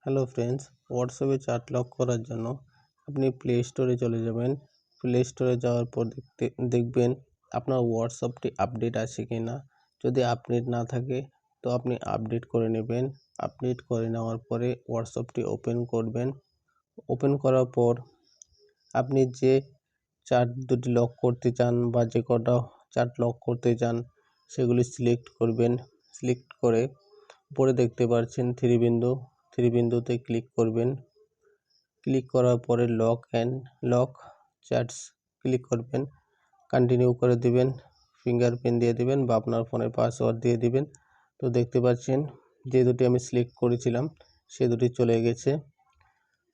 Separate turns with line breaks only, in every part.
Hello friends, হোয়াটসঅ্যাপে chat lock করার জন্য আপনি প্লে স্টোরে চলে যাবেন। প্লে স্টোরে যাওয়ার পর দেখবেন আপনার হোয়াটসঅ্যাপটি আপডেট আছে কি না। যদি আপডেট না থাকে তো আপনি আপডেট করে নেবেন। আপডেট করে নেওয়ার পরে হোয়াটসঅ্যাপটি ওপেন করবেন। ওপেন করার পর আপনি যে চ্যাট দুটি লক করতে চান বা যে কটা চ্যাট লক করতে চান সেগুলি সিলেক্ট করবেন। সিলেক্ট করে উপরে দেখতে পাচ্ছেন থ্রি বিন্দুতে ক্লিক করবেন। ক্লিক করার পরে লক চ্যাটস ক্লিক করবেন। কন্টিনিউ করে দিবেন, ফিঙ্গারপ্রিন্ট দিয়ে দিবেন বা আপনার ফোনের পাসওয়ার্ড দিয়ে দিবেন। তো দেখতে পাচ্ছেন যে দুটি আমি সিলেক্ট করেছিলাম সে দুটি চলে গেছে।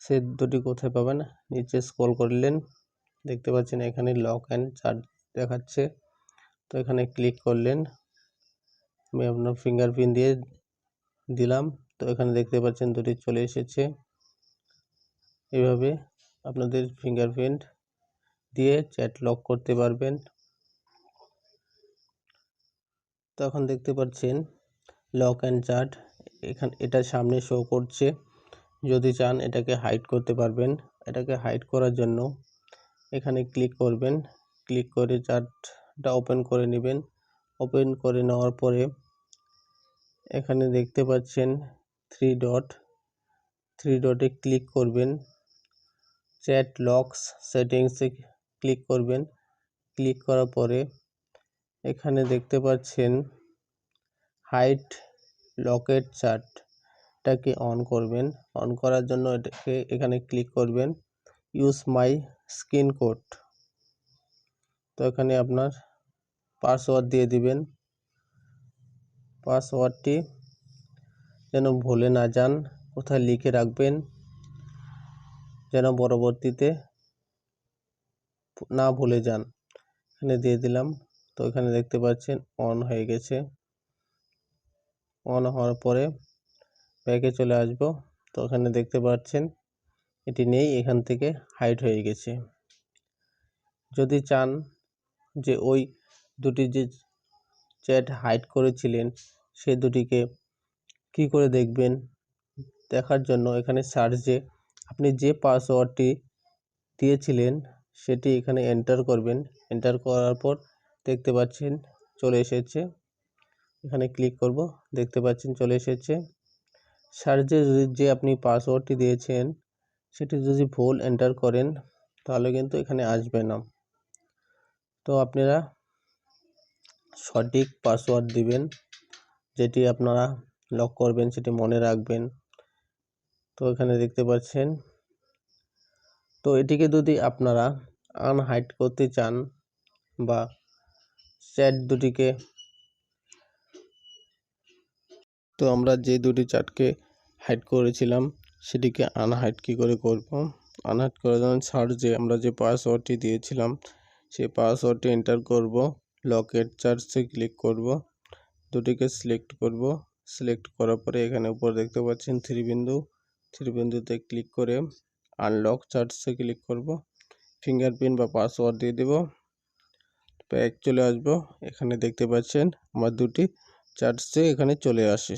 সে দুটি কোথায় পাবেন, নিচে স্ক্রল করলেন, দেখতে পাচ্ছেন এখানে লক অ্যান্ড চ্যাট দেখাচ্ছে। তো এখানে ক্লিক করলেন, আমি আপনার ফিঙ্গারপ্রিন্ট দিয়ে দিলাম। তো এখানে দেখতে পাচ্ছেন দুটি চলে এসেছে। এভাবে আপনাদের ফিঙ্গারপ্রিন্ট দিয়ে চ্যাট লক করতে পারবেন। তো এখন দেখতে পাচ্ছেন লক অ্যান্ড চ্যাট এটা সামনে শো করছে। যদি চান এটাকে হাইড করতে পারবেন। এটাকে হাইড করার জন্য এখানে ক্লিক করবেন। ক্লিক করে চ্যাটটা ওপেন করে নেবেন। ওপেন করে নেওয়ার পরে এখানে দেখতে পাচ্ছেন থ্রি ডটে ক্লিক করবেন। চ্যাট লকস সেটিংসে ক্লিক করবেন। ক্লিক করার পরে এখানে দেখতে পাচ্ছেন হাইড লকেট চ্যাটটাকে অন করবেন। অন করার জন্য এখানে ক্লিক করবেন, ইউজ মাই স্ক্রিন কোড। তো এখানে আপনার পাসওয়ার্ড দিয়ে দিবেন। পাসওয়ার্ডটি যেন ভুলে না যান, কোথায় লিখে রাখবেন যেন পরবর্তীতে না ভুলে যান। এখানে দিয়ে দিলাম। তো এখানে দেখতে পাচ্ছেন অন হয়ে গেছে। অন হওয়ার পরে ব্যাকে চলে আসব। তো এখানে দেখতে পাচ্ছেন এটি নেই, এখান থেকে হাইড হয়ে গেছে। যদি চান যে ওই দুটি যে চ্যাট হাইড করেছিলেন সে দুটিকে কি করে দেখবেন, দেখার জন্য এখানে সার্চে আপনি যে পাসওয়ার্ডটি দিয়েছিলেন সেটি এখানে এন্টার করবেন। এন্টার করার পর দেখতে পাচ্ছেন চলে এসেছে। এখানে ক্লিক করব, দেখতে পাচ্ছেন চলে এসেছে। সার্চে যে আপনি পাসওয়ার্ডটি দিয়েছেন সেটি যদি ভুল এন্টার করেন তাহলে কিন্তু এখানে আসবে না। তো আপনারা সঠিক পাসওয়ার্ড দিবেন, যেটি আপনারা লক করবেন সেটি মনে রাখবেন। তো এখানে দেখতে পাচ্ছেন। তো এটিকে যদি আপনারা আনহাইড করতে চান বা চ্যাট দুটিকে, তো আমরা যে দুটি চ্যাটকে হাইড করেছিলাম সেটিকে আনহাইড কী করে করব। আনহাইড করার জন্য সার্চে আমরা যে পাসওয়ার্ডটি দিয়েছিলাম সেই পাসওয়ার্ডটি এন্টার করব। লকেট চ্যাটসে ক্লিক করব, দুটিকে সিলেক্ট করব। সিলেক্ট করার পরে এখানে উপর দেখতে পাচ্ছেন থ্রি বিন্দুতে ক্লিক করে আনলক চ্যাটসে ক্লিক করব। ফিঙ্গারপ্রিন্ট বা পাসওয়ার্ড দিয়ে দেব। ব্যাক চলে আসব। এখানে দেখতে পাচ্ছেন আমার দুটি চ্যাটসে এখানে চলে আসে।